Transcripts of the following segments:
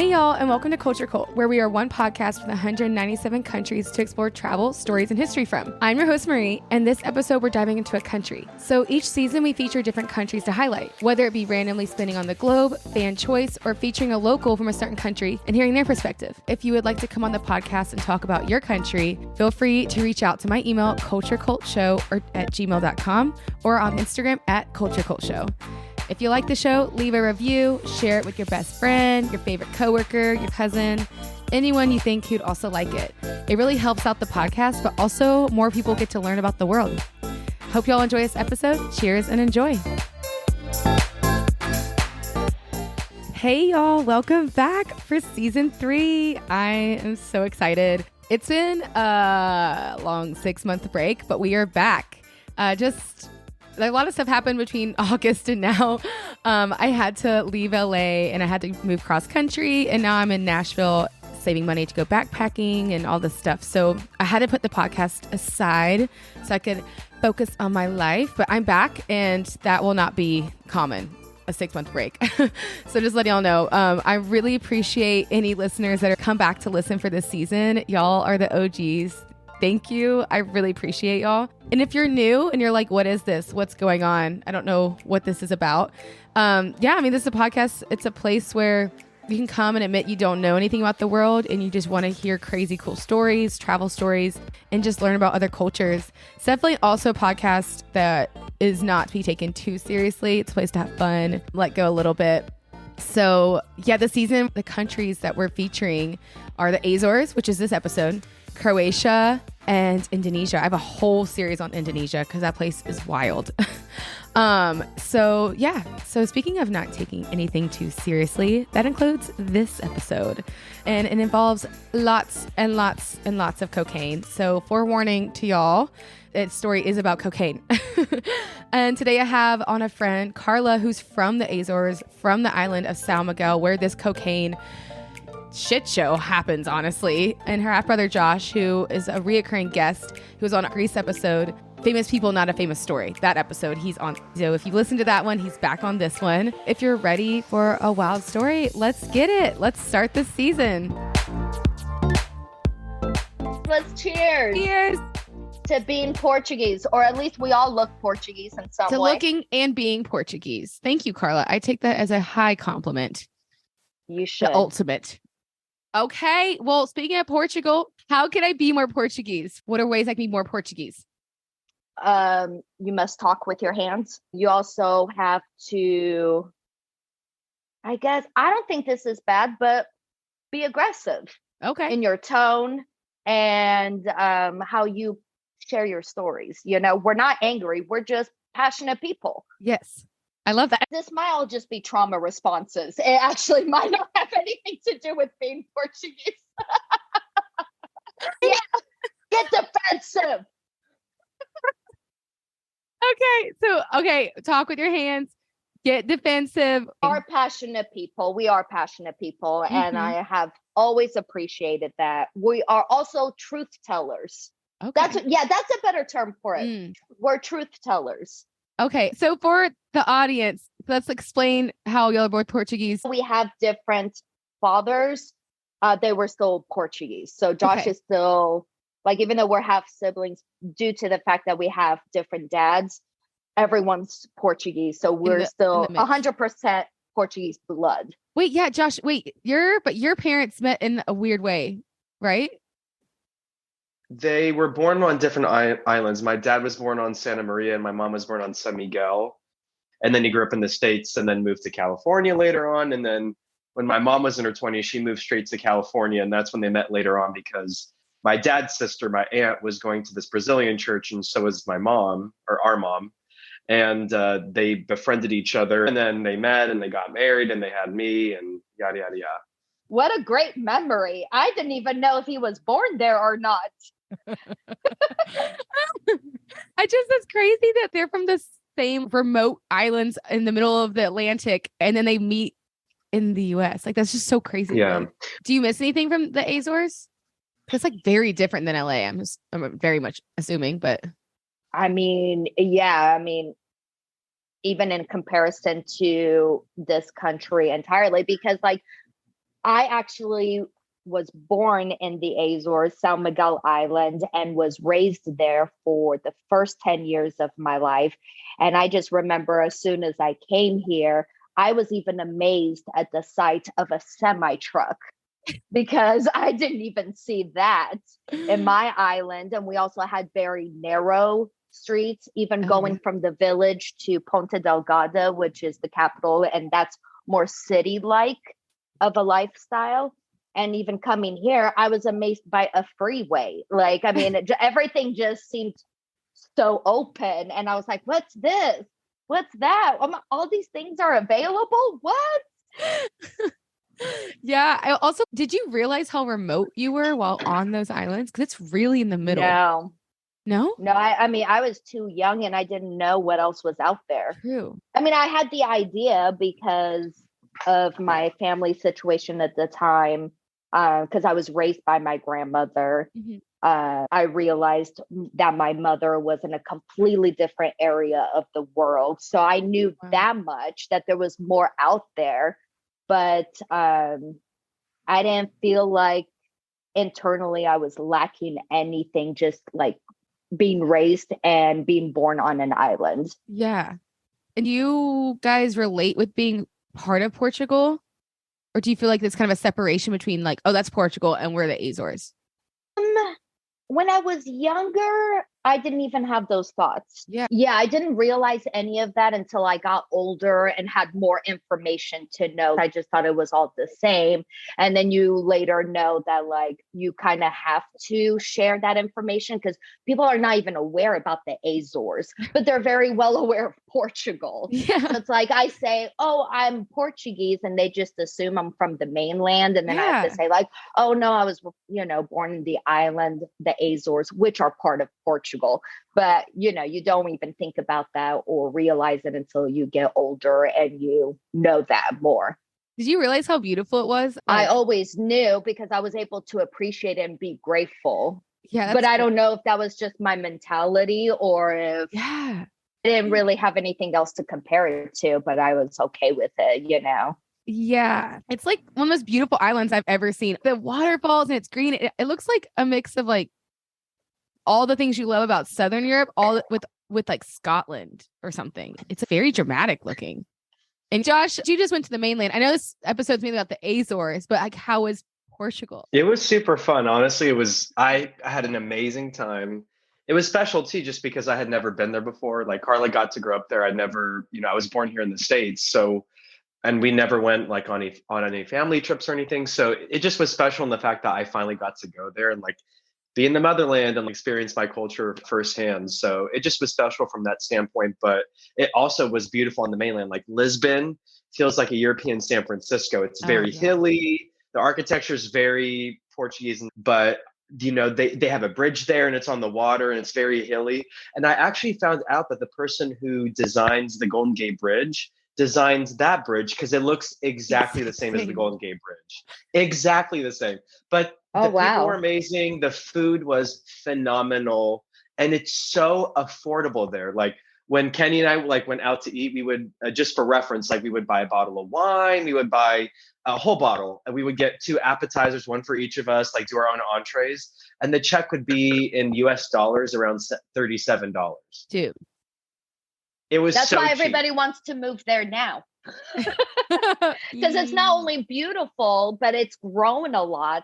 Hey y'all, and welcome to Culture Cult, where we are one podcast with 197 countries to explore travel, stories, and history from. I'm your host, Marie, and this episode we're diving into a country. So each season we feature different countries to highlight, whether it be randomly spinning on the globe, fan choice, or featuring a local from a certain country and hearing their perspective. If you would like to come on the podcast and talk about your country, feel free to reach out to my email, culturecultshow at gmail.com, or on Instagram at culturecultshow. If you like the show, leave a review, share it with your best friend, your favorite coworker, your cousin, anyone you think who'd also like it. It really helps out the podcast, but also more people get to learn about the world. Hope y'all enjoy this episode. Cheers and enjoy. Hey y'all, welcome back for season 3. I am so excited. It's been a long 6-month break, but we are back. A lot of stuff happened between August and now. I had to leave LA and I had to move cross country, and now I'm in Nashville saving money to go backpacking and all this stuff. So I had to put the podcast aside so I could focus on my life, but I'm back and that will not be common, a 6-month break. So just letting y'all know, I really appreciate any listeners that are come back to listen for this season. Y'all are the OGs. Thank you. I really appreciate y'all. And if you're new and you're like, what is this? What's going on? I don't know what this is about. This is a podcast. It's a place where you can come and admit you don't know anything about the world and you just want to hear crazy cool stories, travel stories, and just learn about other cultures. It's definitely also a podcast that is not to be taken too seriously. It's a place to have fun, let go a little bit. So yeah, this season, the countries that we're featuring are the Azores, which is this episode, Croatia, and Indonesia. I have a whole series on Indonesia because that place is wild. So speaking of not taking anything too seriously, that includes this episode. And it involves lots and lots and lots of cocaine. So forewarning to y'all, its story is about cocaine. And today I have on a friend, Carla, who's from the Azores, from the island of São Miguel, where this cocaine shit show happens, honestly. And her half-brother Josh, who is a reoccurring guest, who was on a Greece episode, Famous People, Not a Famous Story. That episode he's on. So if you listen to that one, he's back on this one. If you're ready for a wild story, let's get it. Let's start this season. Let's cheers. Cheers. To being Portuguese, or at least we all look Portuguese in some way. To looking and being Portuguese. Thank you, Carla. I take that as a high compliment. You should. The ultimate. Okay. Well, speaking of Portugal, how can I be more Portuguese? What are ways I can be more Portuguese? You must talk with your hands. You also have to, I guess, I don't think this is bad, but be aggressive. Okay. In your tone and how you share your stories. You know, we're not angry. We're just passionate people. Yes. I love that. This might all just be trauma responses. It actually might not have anything to do with being Portuguese. Yeah, get defensive. Okay. Talk with your hands. Get defensive. We are passionate people. Mm-hmm. And I have always appreciated that. We are also truth tellers. Okay. That's a better term for it. We're truth tellers. Okay, so for the audience, let's explain how y'all are both Portuguese. We have different fathers. They were still Portuguese. So Josh is still, like, even though we're half siblings, due to the fact that we have different dads, everyone's Portuguese. So we're still 100% Portuguese blood. Wait, yeah, Josh, your parents met in a weird way, right? They were born on different islands. My dad was born on Santa Maria and my mom was born on San Miguel. And then he grew up in the States and then moved to California later on. And then when my mom was in her 20s, she moved straight to California. And that's when they met later on because my dad's sister, my aunt, was going to this Brazilian church. And so was my mom, or our mom. And they befriended each other. And then they met and they got married and they had me and yada, yada, yada. What a great memory. I didn't even know if he was born there or not. It's crazy that they're from the same remote islands in the middle of the Atlantic and then they meet in the US. Like, that's just so crazy. Yeah. Do you miss anything from the Azores? It's like very different than LA. I'm very much assuming, but even in comparison to this country entirely, because like I actually was born in the Azores, San Miguel Island, and was raised there for the first 10 years of my life. And I just remember as soon as I came here, I was even amazed at the sight of a semi truck because I didn't even see that in my island. And we also had very narrow streets, even going from the village to Ponta Delgada, which is the capital, and that's more city like of a lifestyle. And even coming here, I was amazed by a freeway. Like, I mean, everything just seemed so open. And I was like, what's this? What's that? All these things are available? What? Yeah. I also, did you realize how remote you were while on those islands? Because it's really in the middle. No. No? No, I mean, I was too young and I didn't know what else was out there. True. I mean, I had the idea because of my family situation at the time, because I was raised by my grandmother. I realized that my mother was in a completely different area of the world. So I knew that much, that there was more out there. But I didn't feel like internally I was lacking anything, just like being raised and being born on an island. Yeah. And you guys relate with being part of Portugal? Or do you feel like there's kind of a separation between like, oh, that's Portugal and we're the Azores? When I was younger, I didn't even have those thoughts. Yeah, I didn't realize any of that until I got older and had more information to know. I just thought it was all the same. And then you later know that like you kind of have to share that information because people are not even aware about the Azores, but they're very well aware of Portugal. Yeah. So it's like I say, oh, I'm Portuguese, and they just assume I'm from the mainland. And then I have to say like, oh no, I was, born in the island, the Azores, which are part of Portugal. But, you don't even think about that or realize it until you get older and you know that more. Did you realize how beautiful it was? I always knew because I was able to appreciate it and be grateful. Yeah. But I don't know if that was just my mentality or if I didn't really have anything else to compare it to, but I was okay with it, Yeah. It's like one of the most beautiful islands I've ever seen. The waterfalls and it's green. It looks like a mix of like all the things you love about Southern Europe, all with like Scotland or something. It's very dramatic looking. And Josh, you just went to the mainland. I know this episode's mainly about the Azores, but like, how was Portugal? It was super fun. Honestly, I had an amazing time. It was special too, just because I had never been there before. Like Carla got to grow up there. I was born here in the States. So, and we never went like on any family trips or anything. So it just was special in the fact that I finally got to go there and like be in the motherland and experience my culture firsthand. So it just was special from that standpoint. But it also was beautiful on the mainland. Like Lisbon feels like a European San Francisco. It's very hilly. The architecture is very Portuguese, but they have a bridge there and it's on the water and it's very hilly. And I actually found out that the person who designs the Golden Gate Bridge designs that bridge because it looks exactly the same as the Golden Gate Bridge. Exactly the same. But the people were amazing. The food was phenomenal. And it's so affordable there. Like when Kenny and I went out to eat, we would, just for reference, we would buy a bottle of wine, we would buy a whole bottle, and we would get 2 appetizers, one for each of us, do our own entrees. And the check would be in US dollars around $37. Dude. That's so why cheap. Everybody wants to move there now. Because it's not only beautiful, but it's grown a lot.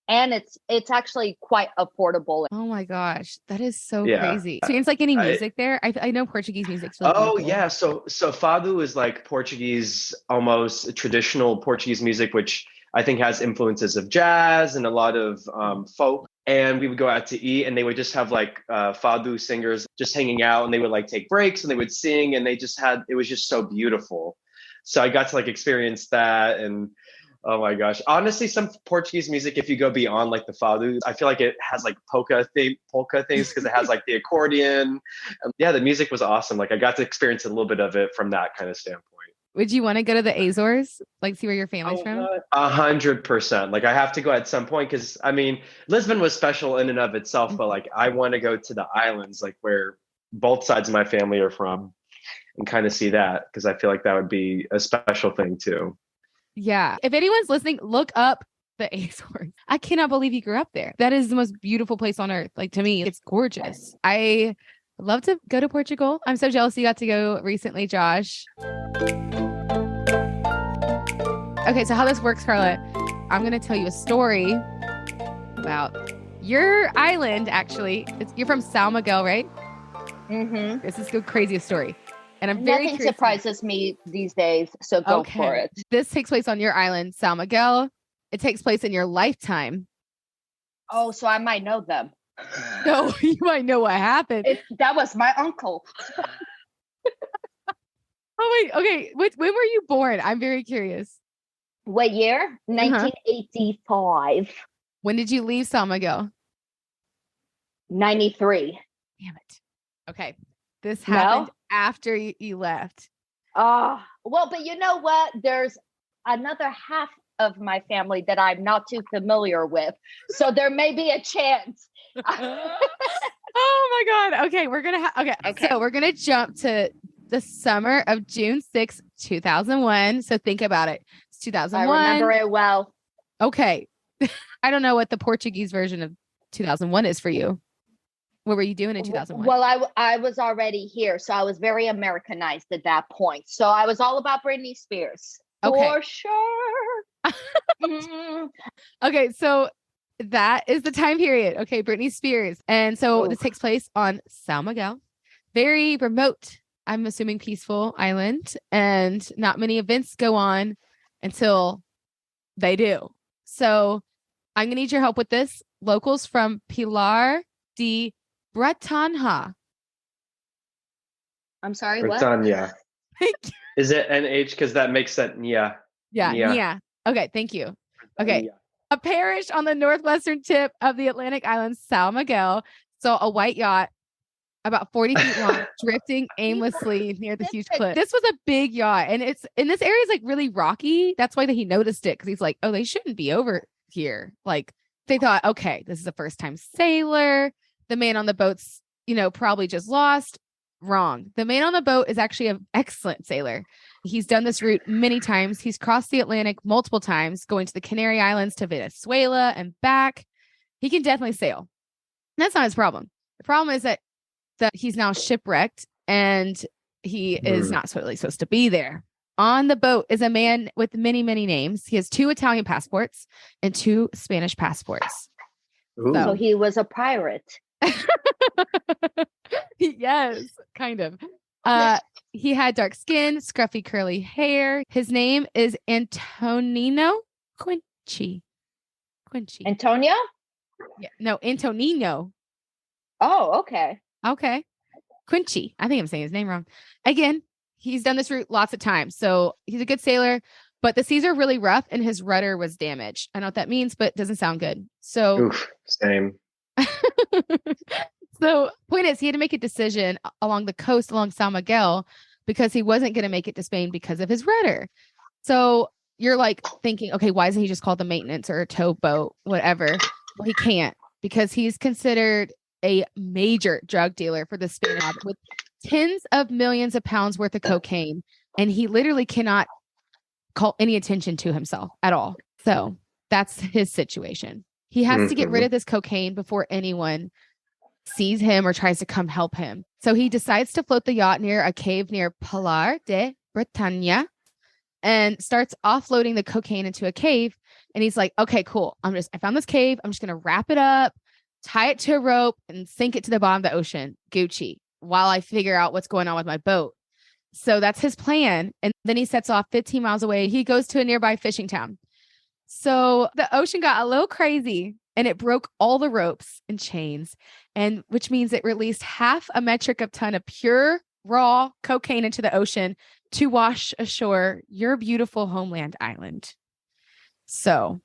And it's actually quite affordable. Oh my gosh, that is so crazy. So it's like any music there? I know Portuguese music's really beautiful. Yeah. So fado is like Portuguese, almost traditional Portuguese music, which I think has influences of jazz and a lot of folk. And we would go out to eat and they would just have fado singers just hanging out, and they would take breaks and they would sing, and it was just so beautiful. So I got to experience that. And oh my gosh. Honestly, some Portuguese music, if you go beyond the fado, I feel like it has polka things because it has the accordion. And yeah, the music was awesome. I got to experience a little bit of it from that kind of standpoint. Would you want to go to the Azores? See where your family's from? 100%. I have to go at some point because Lisbon was special in and of itself, but I want to go to the islands, where both sides of my family are from, and kind of see that, because I feel like that would be a special thing too. Yeah. If anyone's listening, look up the Azores. I cannot believe you grew up there. That is the most beautiful place on earth. Like, to me, it's gorgeous. I love to go to Portugal. I'm so jealous you got to go recently, Josh. Okay, so how this works, Carla, I'm going to tell you a story about your island, actually. You're from São Miguel, right? Mm-hmm. This is the craziest story. And I'm very Nothing surprises me these days, so go for it. This takes place on your island, São Miguel. It takes place in your lifetime. Oh, so I might know them. No, you might know what happened. That was my uncle. Oh, wait. Okay. When were you born? I'm very curious. What year? 1985. When did you leave São Miguel? 93. Damn it. Okay. This happened after you left. Well, but you know what? There's another half of my family that I'm not too familiar with. So there may be a chance. Oh my God. Okay. We're going to okay. So we're going to jump to the summer of June 6th, 2001. So think about it. It's 2001. I remember it well. Okay. I don't know what the Portuguese version of 2001 is for you. What were you doing in 2001? Well, I was already here, so I was very Americanized at that point. So I was all about Britney Spears. Okay. For sure. Okay, so that is the time period. Okay, Britney Spears. And so this takes place on São Miguel. Very remote, I'm assuming peaceful island. And not many events go on until they do. So I'm going to need your help with this. Locals from Pilar de Bretanha. I'm sorry, Bretanha. What? Is it NH? Because that makes that Nia. Yeah. Okay, thank you. Okay. A parish on the northwestern tip of the Atlantic island, São Miguel, saw a white yacht about 40 feet long drifting aimlessly near the huge cliff. This was a big yacht, and it's in this area is like really rocky. That's why he noticed it, because he's like, oh, they shouldn't be over here. Like, they thought, okay, this is a first time sailor. The man on the boat's, probably just lost. Wrong. The man on the boat is actually an excellent sailor. He's done this route many times. He's crossed the Atlantic multiple times, going to the Canary Islands to Venezuela and back. He can definitely sail. That's not his problem. The problem is that he's now shipwrecked and he is not really supposed to be there. On the boat is a man with many, many names. He has 2 Italian passports and 2 Spanish passports. So he was a pirate. Yes, kind of. He had dark skin, scruffy curly hair. His name is Antonino Quinci. Antonio? Yeah, no, Antonino. Oh, okay. Okay. Quinci. I think I'm saying his name wrong. Again, he's done this route lots of times. So he's a good sailor, but the seas are really rough and his rudder was damaged. I don't know what that means, but it doesn't sound good. So same. So point is, he had to make a decision along the coast along São Miguel because he wasn't going to make it to Spain because of his rudder. So you're like thinking, okay, why doesn't he just call the maintenance or a tow boat, whatever? Well, he can't, because he's considered a major drug dealer for the Spanish with tens of millions of pounds worth of cocaine. And he literally cannot call any attention to himself at all. So that's his situation. He has to get rid of this cocaine before anyone sees him or tries to come help him. So he decides to float the yacht near a cave near Pilar de Bretanha and starts offloading the cocaine into a cave. And he's like, okay, cool. I found this cave. I'm just going to wrap it up, tie it to a rope, and sink it to the bottom of the ocean, Gucci, while I figure out what's going on with my boat. So that's his plan. And then he sets off 15 miles away. He goes to a nearby fishing town. So the ocean got a little crazy and it broke all the ropes and chains, and which means it released half a metric ton of pure raw cocaine into the ocean to wash ashore your beautiful homeland island. So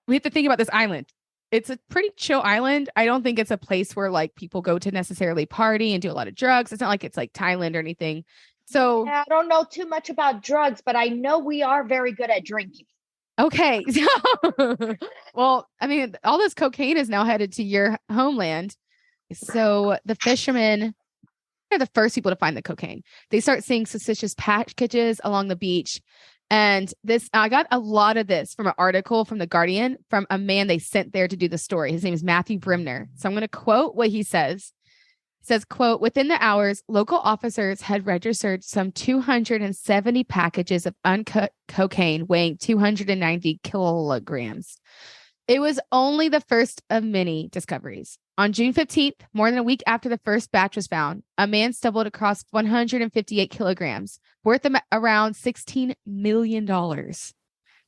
we have to think about this island. It's a pretty chill island. I don't think it's a place where like people go to necessarily party and do a lot of drugs. It's not like it's like Thailand or anything. So I don't know too much about drugs, but I know we are very good at drinking. Okay. Well, I mean, all this cocaine is now headed to your homeland. So the fishermen are the first people to find the cocaine. They start seeing suspicious packages along the beach. And I got a lot of this from an article from The Guardian from a man they sent there to do the story. His name is Matthew Brimner. So I'm going to quote what he says. He says, quote, within the hours, local officers had registered some 270 packages of uncut cocaine weighing 290 kilograms. It was only the first of many discoveries. On June 15th, more than a week after the first batch was found, a man stumbled across 158 kilograms, worth around $16 million,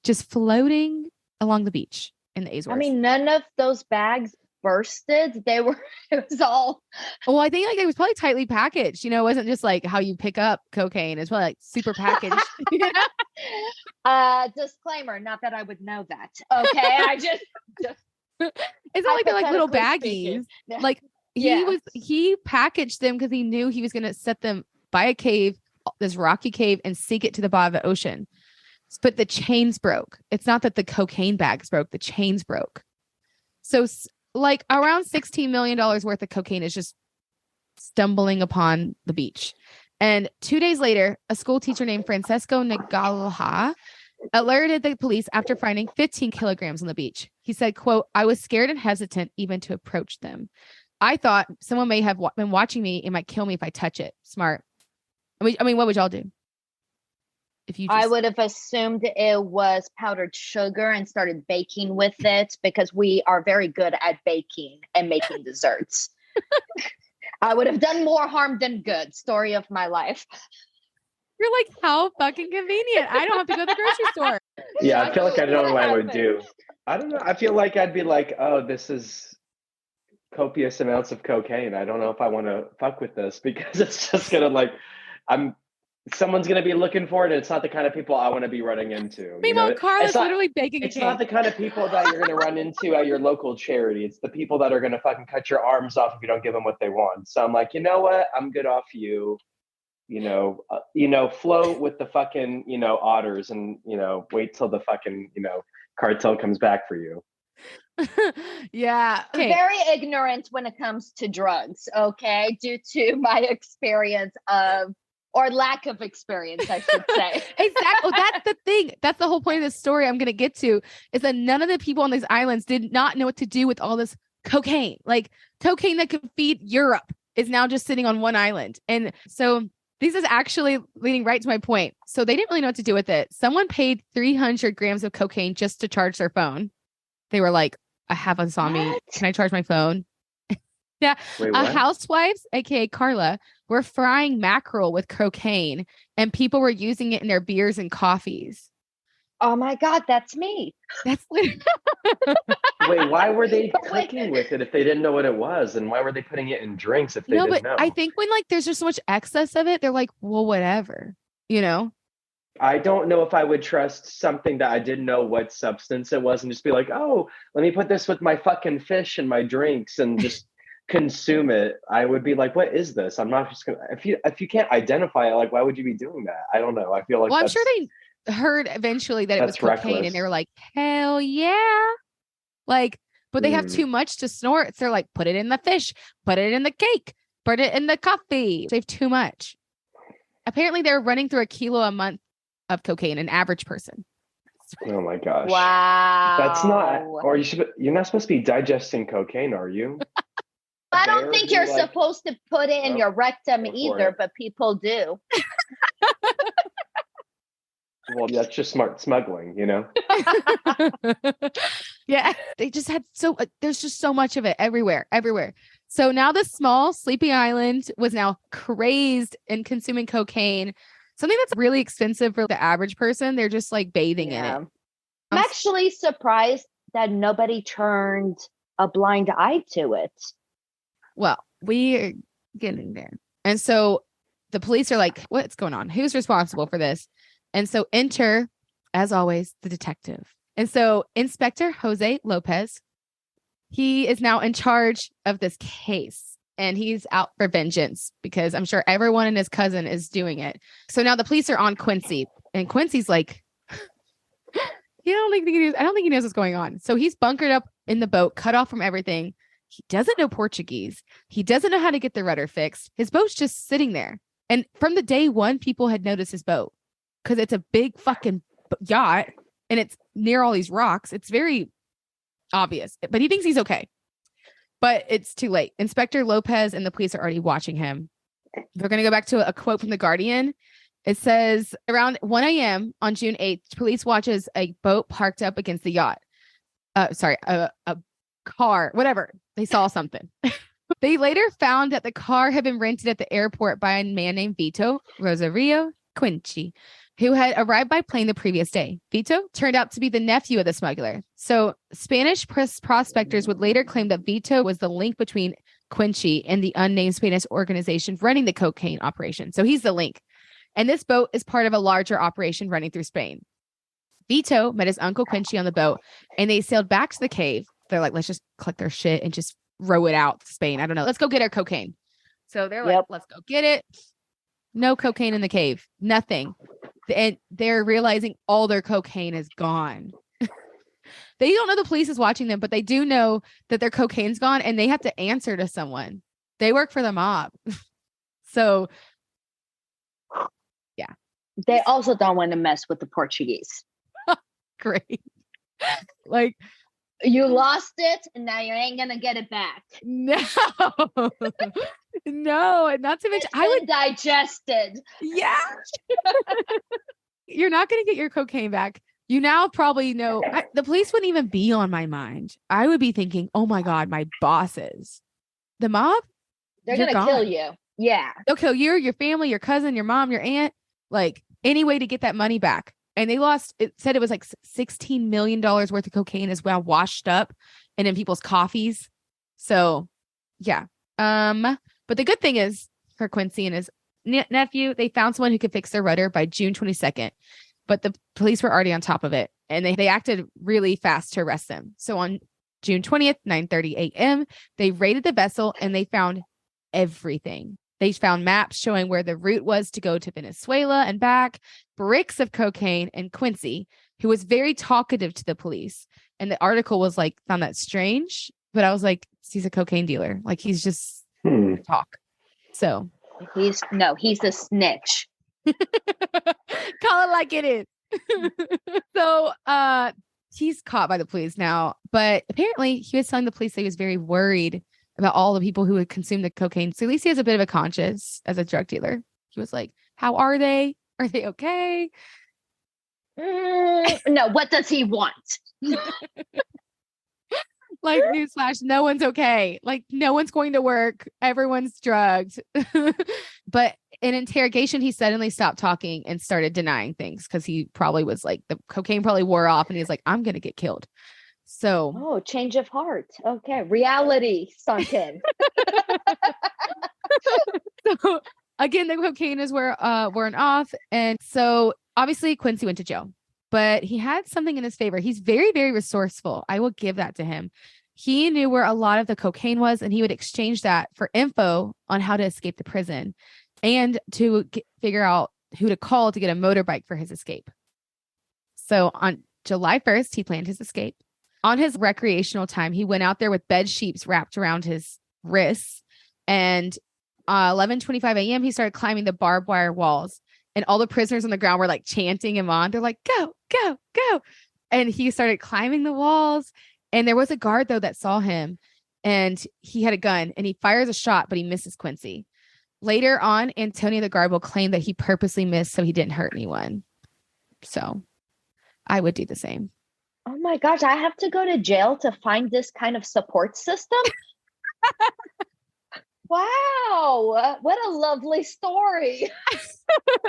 just floating along the beach in the Azores. I mean, none of those bags bursted. It was all. Well, I think like it was probably tightly packaged. You know, it wasn't just like how you pick up cocaine. It's probably like super packaged. Disclaimer, not that I would know that. Okay. I just it's not like they're like little baggies. Like he packaged them because he knew he was going to set them by a cave, this rocky cave, and sink it to the bottom of the ocean. But the chains broke. It's not that the cocaine bags broke, the chains broke. So like around $16 million worth of cocaine is just stumbling upon the beach. And 2 days later, a school teacher named Francesco Nagalha alerted the police after finding 15 kilograms on the beach. He said, quote, I was scared and hesitant even to approach them. I thought someone may have been watching me and might kill me if I touch it. Smart. I mean, what would y'all do? If you I would have assumed it was powdered sugar and started baking with it because we are very good at baking and making desserts. I would have done more harm than good. Story of my life. You're like, how fucking convenient. I don't have to go to the grocery store. Yeah, I feel like I don't know what I would do. I don't know. I feel like I'd be like, oh, this is copious amounts of cocaine. I don't know if I want to fuck with this because it's just going to like, someone's going to be looking for it. And it's not the kind of people I want to be running into. Meanwhile, Carla's literally baking a cake. It's not the kind of people that you're going to run into at your local charity. It's the people that are going to fucking cut your arms off if you don't give them what they want. So I'm like, you know what? I'm good off you. Float with the fucking, otters and, wait till the fucking, cartel comes back for you. Yeah. Okay. Very ignorant when it comes to drugs. Okay. Due to my experience or lack of experience, I should say. Exactly. Well, that's the thing. That's the whole point of this story I'm going to get to is that none of the people on these islands did not know what to do with all this cocaine. Like cocaine that could feed Europe is now just sitting on one island. And so this is actually leading right to my point. So they didn't really know what to do with it. Someone paid 300 grams of cocaine just to charge their phone. They were like, I have this on me. Can I charge my phone? Yeah. Wait, what? Housewives, aka Carla, were frying mackerel with cocaine and people were using it in their beers and coffees. Oh my God, that's me. That's literally. Wait, why were they cooking with it if they didn't know what it was? And why were they putting it in drinks if they didn't know? I think when like there's just so much excess of it, they're like, well, whatever, I don't know if I would trust something that I didn't know what substance it was and just be like, oh, let me put this with my fucking fish and my drinks and just consume it. I would be like, what is this? I'm not just gonna, if you can't identify it, like, why would you be doing that? I don't know. I feel like, well, I'm sure they heard eventually that it was cocaine reckless. And they were like, hell yeah. Like, but they have too much to snort. So they're like, put it in the fish, put it in the cake, put it in the coffee. They have too much. Apparently they're running through 1 kilo a month of cocaine, an average person. Oh my gosh. Wow. That's not, or you're not supposed to be digesting cocaine, are you? I don't think you're supposed to put it in your rectum either, but people do. Well, that's just smart smuggling, Yeah, they just had there's just so much of it everywhere. So now the small sleepy island was now crazed and consuming cocaine, something that's really expensive for the average person. They're just like bathing in it. I'm actually surprised that nobody turned a blind eye to it. Well, we're getting there. And so the police are like, what's going on? Who's responsible for this? And so enter, as always, the detective. And so Inspector Jose Lopez, he is now in charge of this case and he's out for vengeance because I'm sure everyone and his cousin is doing it. So now the police are on Quincy and Quincy's like, I don't think he knows what's going on. So he's bunkered up in the boat, cut off from everything. He doesn't know Portuguese. He doesn't know how to get the rudder fixed. His boat's just sitting there. And from the day one, people had noticed his boat because it's a big fucking yacht and it's near all these rocks. It's very obvious, but he thinks he's okay. But it's too late. Inspector Lopez and the police are already watching him. We're going to go back to a quote from The Guardian. It says, around 1 a.m. on June 8th, police watches a boat parked up against the yacht. A car, whatever. They saw something. They later found that the car had been rented at the airport by a man named Vito Rosario Quinci, who had arrived by plane the previous day. Vito turned out to be the nephew of the smuggler. So Spanish prospectors would later claim that Vito was the link between Quinci and the unnamed Spanish organization running the cocaine operation. So he's the link. And this boat is part of a larger operation running through Spain. Vito met his uncle Quinci on the boat and they sailed back to the cave. They're like, let's just collect their shit and just row it out to Spain. I don't know. Let's go get our cocaine. So they're like, let's go get it. No cocaine in the cave. Nothing. And they're realizing all their cocaine is gone. They don't know the police is watching them, but they do know that their cocaine's gone and they have to answer to someone. They work for the mob. So, yeah. They also don't want to mess with the Portuguese. Great. Like, you lost it and now you ain't going to get it back. No. No. And not to mention, I would digest it. Yeah. You're not going to get your cocaine back. You now probably know the police wouldn't even be on my mind. I would be thinking, oh my God, my bosses, the mob, they're going to kill you. Yeah. They'll kill you, your family, your cousin, your mom, your aunt, like any way to get that money back. And they lost, it said it was like $16 million worth of cocaine as well, washed up and in people's coffees. So yeah. But the good thing is for Quincy and his nephew, they found someone who could fix their rudder by June 22nd. But the police were already on top of it. And they acted really fast to arrest them. So on June 20th, 9:30 a.m., they raided the vessel and they found everything. They found maps showing where the route was to go to Venezuela and back, bricks of cocaine, and Quincy, who was very talkative to the police. And the article was like, found that strange. But I was like, he's a cocaine dealer. Like he's just talk. So he's a snitch. Call it like it is. So he's caught by the police now, but apparently he was telling the police that he was very worried about all the people who would consume the cocaine. So at least he has a bit of a conscience as a drug dealer. He was like, how are they? Are they okay? No, what does he want? Like, newsflash, no one's okay. Like, no one's going to work. Everyone's drugged. But in interrogation, he suddenly stopped talking and started denying things because he probably was like, the cocaine probably wore off and he's like, I'm going to get killed. So, change of heart. Okay. Reality sunk in. So, again, the cocaine is worn off. And so, obviously, Quincy went to jail. But he had something in his favor. He's very, very resourceful. I will give that to him. He knew where a lot of the cocaine was, and he would exchange that for info on how to escape the prison and to figure out who to call to get a motorbike for his escape. So on July 1st, he planned his escape. On his recreational time, he went out there with bed sheets wrapped around his wrists. And 11:25 a.m., he started climbing the barbed wire walls. And all the prisoners on the ground were like chanting him on. They're like, go, go, go. And he started climbing the walls. And there was a guard, though, that saw him. And he had a gun. And he fires a shot, but he misses Quincy. Later on, Antonio the guard will claim that he purposely missed so he didn't hurt anyone. So I would do the same. Oh, my gosh. I have to go to jail to find this kind of support system? Wow, what a lovely story.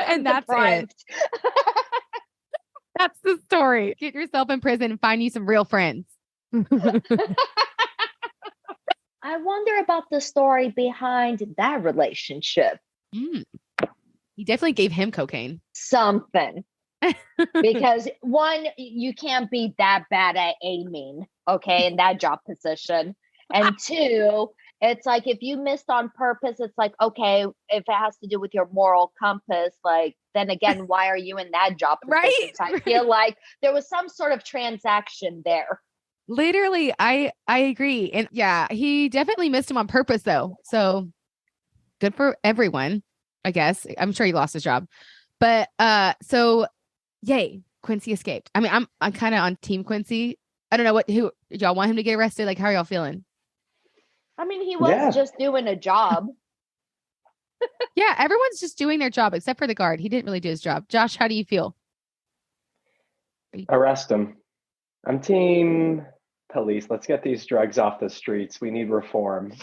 And that's it. That's the story. Get yourself in prison and find you some real friends. I wonder about the story behind that relationship. He definitely gave him cocaine. Something. Because one, you can't be that bad at aiming, okay, in that job position. And two, it's like if you missed on purpose, it's like, okay, if it has to do with your moral compass, like, then again, why are you in that job position? Right? So I feel like there was some sort of transaction there. Literally, I agree. And yeah, he definitely missed him on purpose, though. So good for everyone, I guess. I'm sure he lost his job. But so yay. Quincy escaped. I mean, I'm kind of on Team Quincy. I don't know who y'all want him to get arrested. Like, how are y'all feeling? I mean, he was just doing a job. Yeah, everyone's just doing their job except for the guard. He didn't really do his job. Josh, how do you feel? Arrest him. I'm team police. Let's get these drugs off the streets. We need reform.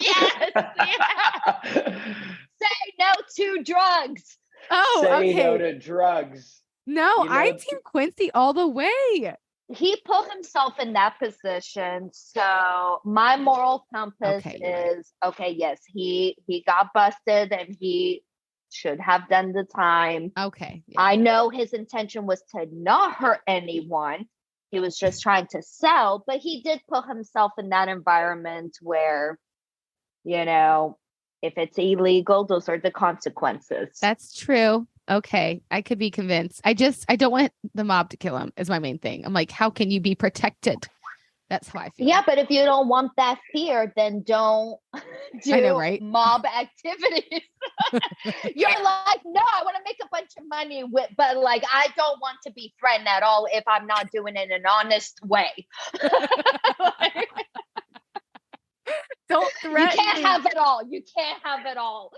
Yes. Say no to drugs. Oh, Say okay. no to drugs. No, I Team Quincy all the way. He put himself in that position. So my moral compass is okay. Yes, he got busted and he should have done the time. Okay. Yeah. I know his intention was to not hurt anyone. He was just trying to sell, but he did put himself in that environment where, you know, if it's illegal, those are the consequences. That's true. Okay. I could be convinced. I don't want the mob to kill him is my main thing. I'm like, how can you be protected? That's how I feel. Yeah, but if you don't want that fear, then don't do I know, right? mob activities. You're like, no, I want to make a bunch of money but like, I don't want to be threatened at all if I'm not doing it in an honest way. Don't threaten. You can't have it all. You can't have it all.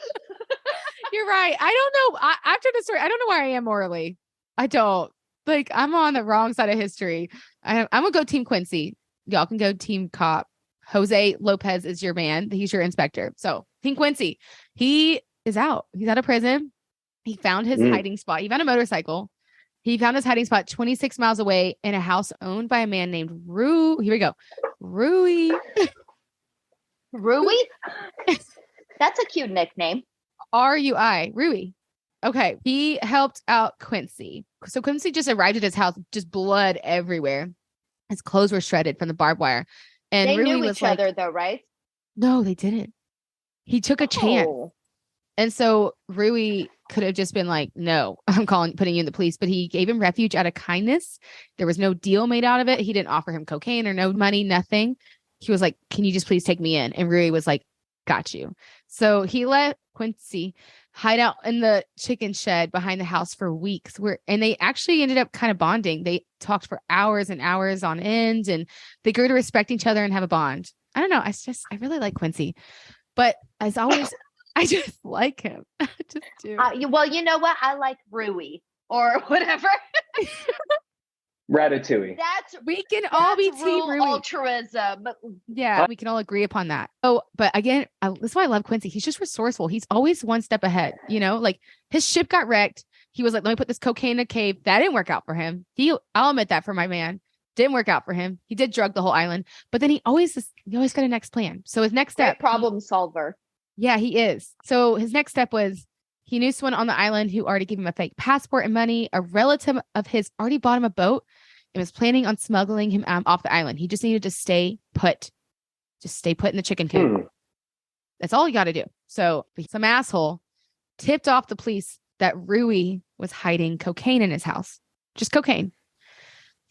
You're right. I don't know. After the story, I don't know where I am morally. I don't. Like, I'm on the wrong side of history. I'm gonna go Team Quincy. Y'all can go Team Cop. Jose Lopez is your man. He's your inspector. So Team Quincy, he is out. He's out of prison. He found his hiding spot. He found a motorcycle. He found his hiding spot 26 miles away in a house owned by a man named Rui. Here we go. Rui. Rui? That's a cute nickname. Rui. Rui. Okay. He helped out Quincy. So Quincy just arrived at his house, just blood everywhere. His clothes were shredded from the barbed wire. And they Rui knew was each like, other though, right? No, they didn't. He took a chance. And so Rui could have just been like, no, putting you in the police, but he gave him refuge out of kindness. There was no deal made out of it. He didn't offer him cocaine or no money, nothing. He was like, can you just please take me in? And Rui was like, got you. So he let Quincy hide out in the chicken shed behind the house for weeks and they actually ended up kind of bonding. They talked for hours and hours on end and they grew to respect each other and have a bond. I don't know. I really like Quincy, but as always, I just like him. I just do. Well, you know what? I like Rui or whatever. Ratatouille. We can all be Team Rui. Altruism. Yeah, we can all agree upon that. Oh, but again, that's why I love Quincy. He's just resourceful. He's always one step ahead. You know, like his ship got wrecked. He was like, let me put this cocaine in a cave. That didn't work out for him. I'll admit that for my man. Didn't work out for him. He did drug the whole island, but then he always got a next plan. So his next step, problem solver. Yeah, he is. So his next step was he knew someone on the island who already gave him a fake passport and money. A relative of his already bought him a boat and was planning on smuggling him off the island. He just needed to stay put. Just stay put in the chicken coop. That's all you got to do. So some asshole tipped off the police that Rui was hiding cocaine in his house. Just cocaine.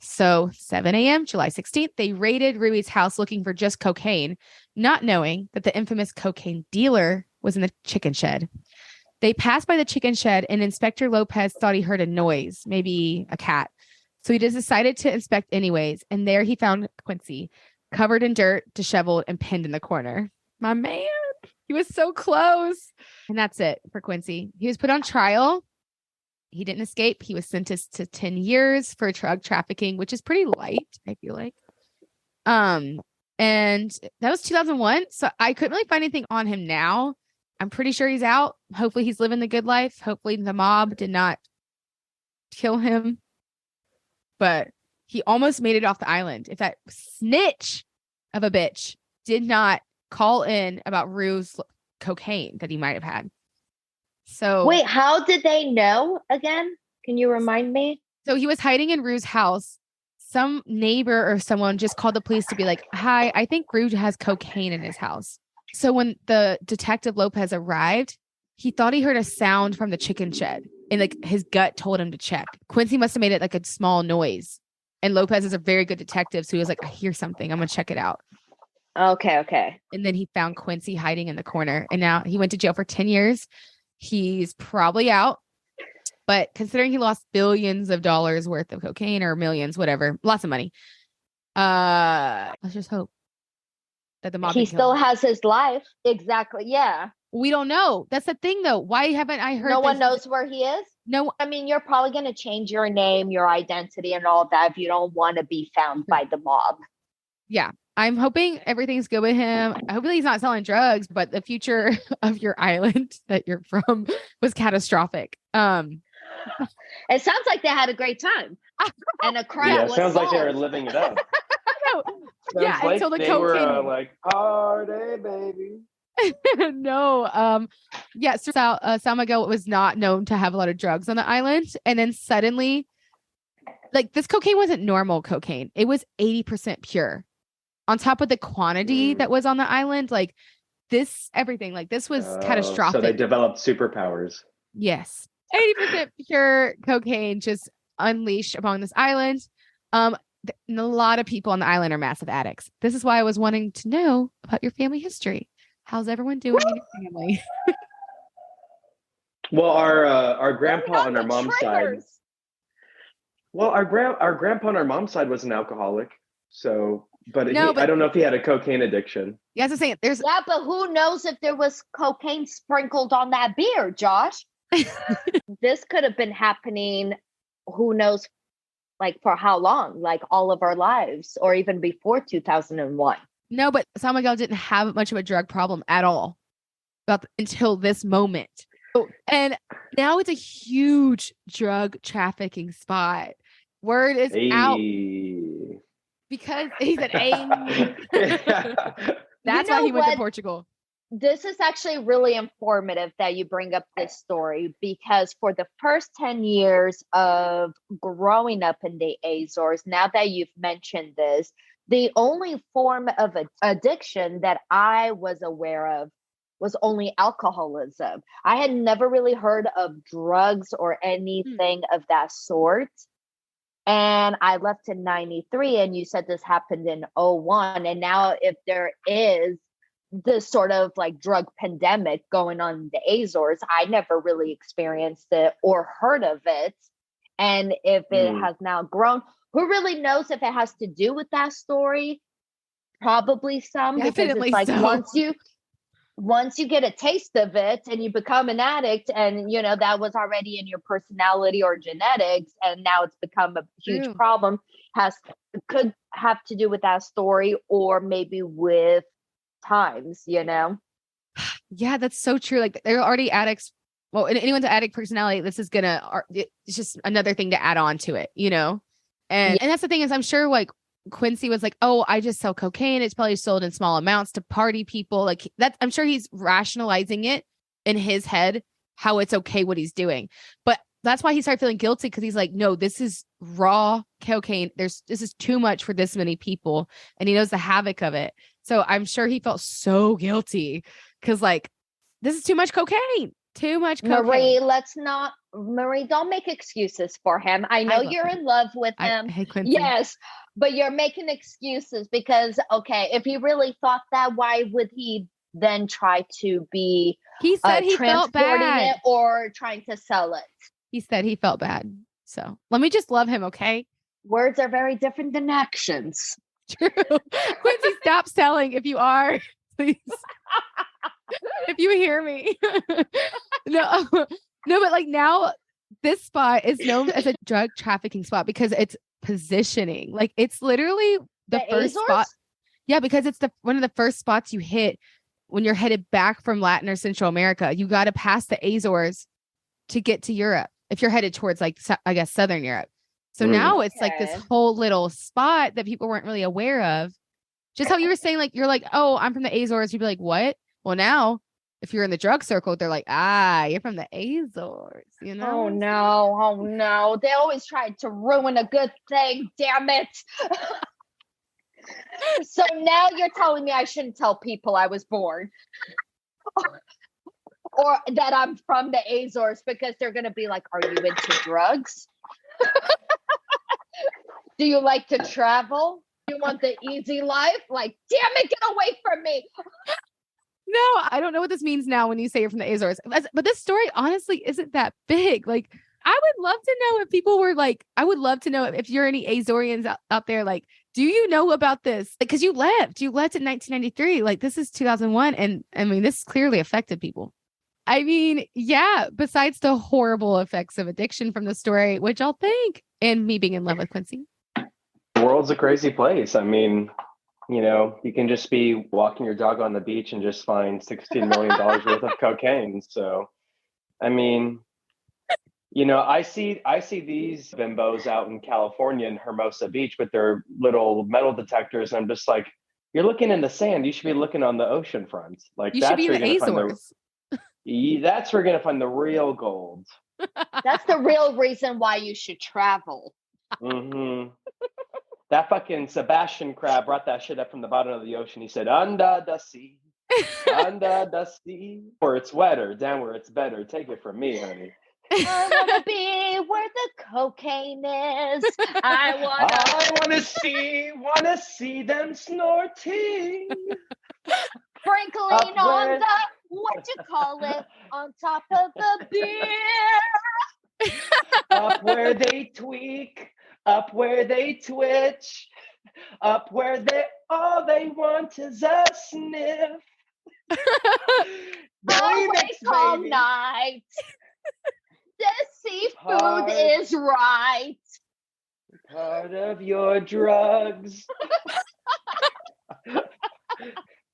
So 7 a.m., July 16th, they raided Rui's house looking for just cocaine, not knowing that the infamous cocaine dealer was in the chicken shed. They passed by the chicken shed and Inspector Lopez thought he heard a noise, maybe a cat. So he just decided to inspect anyways. And there he found Quincy covered in dirt, disheveled, and pinned in the corner. My man, he was so close. And that's it for Quincy. He was put on trial. He didn't escape. He was sentenced to 10 years for drug trafficking, which is pretty light, I feel like. And that was 2001. So I couldn't really find anything on him now. I'm pretty sure he's out. Hopefully he's living the good life. Hopefully the mob did not kill him. But he almost made it off the island. If that snitch of a bitch did not call in about Rue's cocaine that he might have had. So wait, how did they know again? Can you remind me? So he was hiding in Rue's house. Some neighbor or someone just called the police to be like, hi, I think Rue has cocaine in his house. So when the detective Lopez arrived, he thought he heard a sound from the chicken shed and like his gut told him to check. Quincy must have made it like a small noise. And Lopez is a very good detective. So he was like, I hear something. I'm going to check it out. Okay. And then he found Quincy hiding in the corner. And now he went to jail for 10 years. He's probably out, But considering he lost billions of dollars worth of cocaine or millions, whatever, lots of money. Let's just hope that the mob He didn't kill still him. has his life. Exactly. Yeah. We don't know. That's the thing, though. Why haven't I heard? No one knows where he is. No. I mean, you're probably going to change your name, your identity, and all that if you don't want to be found by the mob. Yeah. I'm hoping everything's good with him. Hopefully he's not selling drugs, but the future of your island that you're from was catastrophic. It sounds like they had a great time. And a crowd Yeah, it was sounds like they were solved. living it up. No. Sounds like Until the they cocaine. were like, party, baby. No. Yeah. So San Miguel was not known to have a lot of drugs on the island. And then suddenly, like, this cocaine wasn't normal cocaine. It was 80% pure. On top of the quantity that was on the island, like everything, like this was catastrophic. So they developed superpowers. Yes. 80% pure cocaine just unleashed upon this island. And a lot of people on the island are massive addicts. This is why I was wanting to know about your family history. How's everyone doing in your family? Well, our grandpa on our mom's side. Well, our grandpa on our mom's side was an alcoholic. So, but I don't know if he had a cocaine addiction. Yeah, I was saying Yeah, but who knows if there was cocaine sprinkled on that beer, Josh? This could have been happening, who knows, like for how long, like all of our lives, or even before 2001. No, but San Miguel didn't have much of a drug problem at all until this moment. And now it's a huge drug trafficking spot. Word is out because he's an A. That's why he went to Portugal. This is actually really informative that you bring up this story, because for the first 10 years of growing up in the Azores, now that you've mentioned this, the only form of addiction that I was aware of was only alcoholism. I had never really heard of drugs or anything of that sort. And I left in 93, and you said this happened in 01. And now if there is this sort of like drug pandemic going on in the Azores, I never really experienced it or heard of it. And if it has now grown, who really knows if it has to do with that story? Probably some, Definitely, because it's like once you get a taste of it and you become an addict, and you know that was already in your personality or genetics, and now it's become a huge problem, could have to do with that story, or maybe with times, you know. Yeah, that's so true. Like, they're already addicts. Well, anyone's an addict personality, this is it's just another thing to add on to it, you know? And that's the thing, is I'm sure like Quincy was like, oh, I just sell cocaine. It's probably sold in small amounts to party people. Like I'm sure he's rationalizing it in his head, how it's okay what he's doing. But that's why he started feeling guilty, because he's like, no, this is raw cocaine. This is too much for this many people. And he knows the havoc of it. So I'm sure he felt so guilty, because like, this is too much cocaine. Too much cocaine. Marie, don't make excuses for him. I know you're in love with him. Hey, Quincy. Yes, but you're making excuses because, okay, if he really thought that, why would he then try to be he said he felt bad, it or trying to sell it? He said he felt bad. So let me just love him, okay? Words are very different than actions. True. Quincy, stop selling if you are, please. If you hear me. No, but like now this spot is known as a drug trafficking spot because it's positioning. Like, it's literally the first Azores? spot. Yeah, because it's one of the first spots you hit when you're headed back from Latin or Central America. You got to pass the Azores to get to Europe if you're headed towards, like, I guess, Southern Europe. So now it's like this whole little spot that people weren't really aware of. Just how you were saying, like, you're like, oh, I'm from the Azores. You'd be like, what? Well, now if you're in the drug circle, they're like, you're from the Azores, you know? Oh no. They always tried to ruin a good thing. Damn it. So now you're telling me I shouldn't tell people I was born or that I'm from the Azores, because they're going to be like, are you into drugs? Do you like to travel? Do you want the easy life? Like, damn it, get away from me. No, I don't know what this means now when you say you're from the Azores. But this story honestly isn't that big. Like, I would love to know if people were like, I would love to know if you're any Azorians out there, like, do you know about this? Because you left in 1993. Like, this is 2001. And I mean, this clearly affected people. I mean, yeah, besides the horrible effects of addiction from the story, which I'll think, and me being in love with Quincy. The world's a crazy place. I mean, you can just be walking your dog on the beach and just find $16 million worth of cocaine. So, I mean, I see these bimbos out in California in Hermosa Beach with their little metal detectors. And I'm just like, you're looking in the sand. You should be looking on the ocean front. Like, You should be in the Azores. That's where you're gonna find the real gold. That's the real reason why you should travel. Mm-hmm. That fucking Sebastian Crab brought that shit up from the bottom of the ocean. He said, "Under the sea, under the sea, where it's wetter, down where it's better. Take it from me, honey." I wanna be where the cocaine is. I wanna see them snorting. Sprinkling on the, what you call it, on top of the beer. Up where they tweak, up where they twitch, up where all they want is a sniff. Always all night. The seafood is right. Part of your drugs.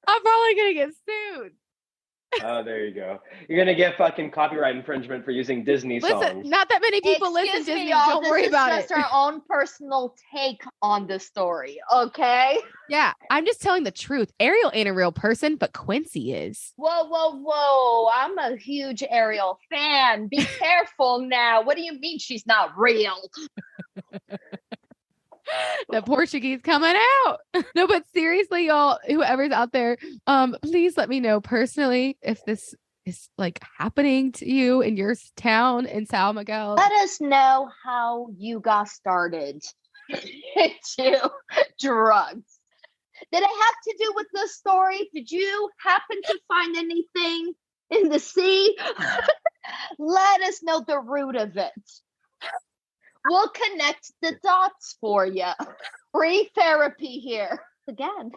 I'm probably gonna get sued. Oh, there you go. You're gonna get fucking copyright infringement for using Disney songs. Not that many people listen to Disney. Don't worry about it. This is just our own personal take on the story, okay? Yeah, I'm just telling the truth. Ariel ain't a real person, but Quincy is. Whoa. I'm a huge Ariel fan. Be careful now. What do you mean she's not real? The Portuguese coming out. No, but seriously, y'all, whoever's out there, please let me know personally if this is like happening to you in your town in San Miguel. Let us know how you got started into drugs. Did it have to do with the story? Did you happen to find anything in the sea? Let us know the root of it. We'll connect the dots for you. Free therapy here. Again.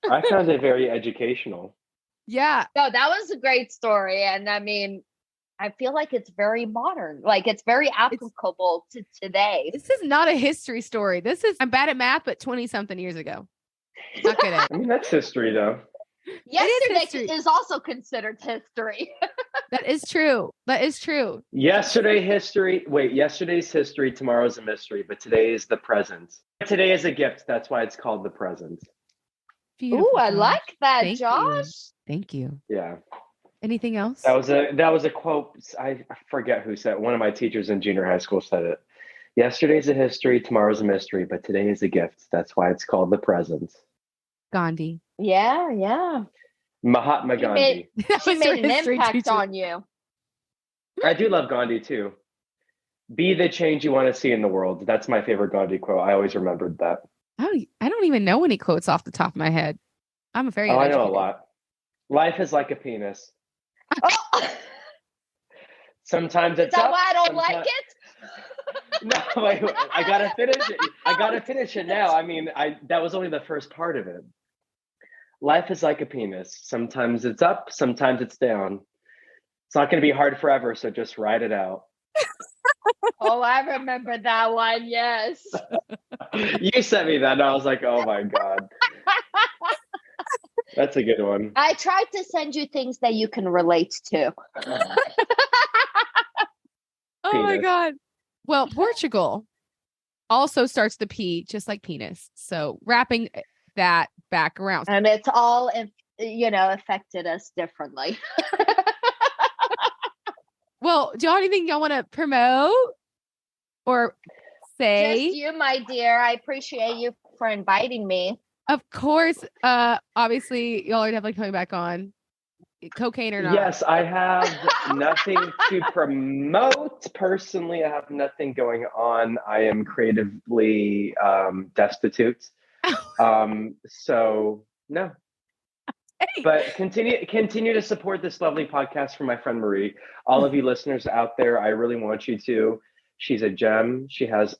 I found it very educational. Yeah. No, that was a great story. And I mean, I feel like it's very modern. Like it's very applicable to today. This is not a history story. I'm bad at math, but 20 something years ago. Not good at it. I mean, that's history though. Yesterday is also considered history. That is true. Yesterday's history, tomorrow's a mystery, but today is the present. Today is a gift. That's why it's called the present. Ooh, I like that, Thank Josh. You. Thank you. Yeah. Anything else? That was a quote. I forget who said it. One of my teachers in junior high school said it. Yesterday's a history, tomorrow's a mystery, but today is a gift. That's why it's called the present. Gandhi. Yeah. Mahatma Gandhi. She made an impact on you. I do love Gandhi too. Be the change you want to see in the world. That's my favorite Gandhi quote. I always remembered that. Oh, I don't even know any quotes off the top of my head. I'm a very I know a lot. Life is like a penis. Oh. Sometimes it's Is that up, why I don't like it? No, wait, I gotta finish it. I gotta finish it now. I mean, that was only the first part of it. Life is like a penis. Sometimes it's up, sometimes it's down. It's not going to be hard forever, so just ride it out. Oh, I remember that one. Yes. You sent me that, and I was like, oh my God. That's a good one. I tried to send you things that you can relate to. Oh my God. Well, Portugal also starts the P just like penis. So wrapping that back around. And it's all, affected us differently. Well, do y'all have anything y'all want to promote or say? Just you, my dear. I appreciate you for inviting me. Of course. Obviously, y'all are definitely coming back on. Cocaine or not. Yes, I have nothing to promote. Personally, I have nothing going on. I am creatively destitute. So, no. But continue to support this lovely podcast from my friend Marie. All of you listeners out there, I really want you to. She's a gem. She has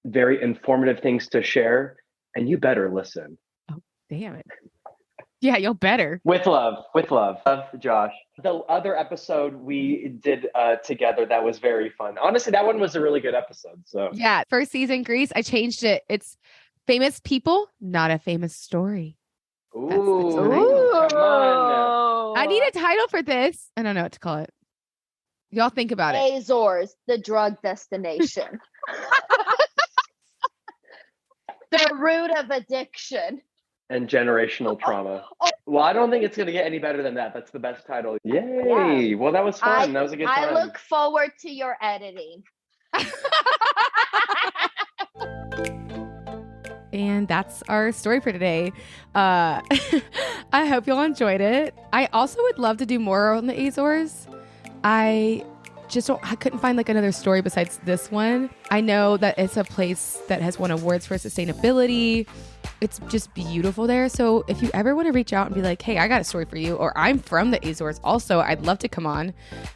very informative things to share, and you better listen. Oh, damn it. Yeah, you'll better. With love. Love, Josh. The other episode we did together, that was very fun. Honestly, that one was a really good episode. So yeah, first season Greece, I changed it. It's famous people, not a famous story. Ooh, Come on. I need a title for this. I don't know what to call it. Y'all think about it. Azores, the drug destination. The root of addiction. And generational trauma. Well, I don't think it's going to get any better than that. That's the best title. Yay. Yeah. Well, that was fun. That was a good time. I look forward to your editing. And that's our story for today. I hope y'all enjoyed it. I also would love to do more on the Azores. I couldn't find like another story besides this one. I know that it's a place that has won awards for sustainability. It's just beautiful there. So if you ever want to reach out and be like, hey, I got a story for you, or I'm from the Azores also, I'd love to come on.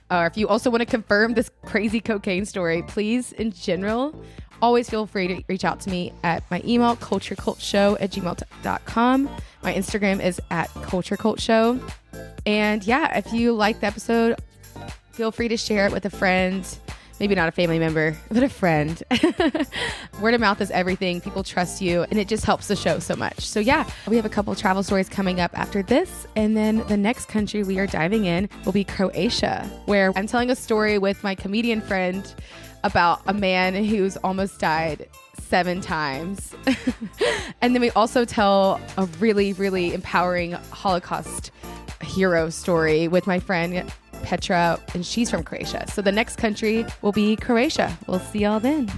Or if you also want to confirm this crazy cocaine story, please, in general, always feel free to reach out to me at my email, culturecultshow@gmail.com. My Instagram is @culturecultshow. And yeah, if you liked the episode, feel free to share it with a friend. Maybe not a family member, but a friend. Word of mouth is everything. People trust you, and it just helps the show so much. So yeah, we have a couple travel stories coming up after this. And then the next country we are diving in will be Croatia, where I'm telling a story with my comedian friend about a man who's almost died 7 times. And then we also tell a really, really empowering Holocaust hero story with my friend Petra, and she's from Croatia. So the next country will be Croatia. We'll see y'all then.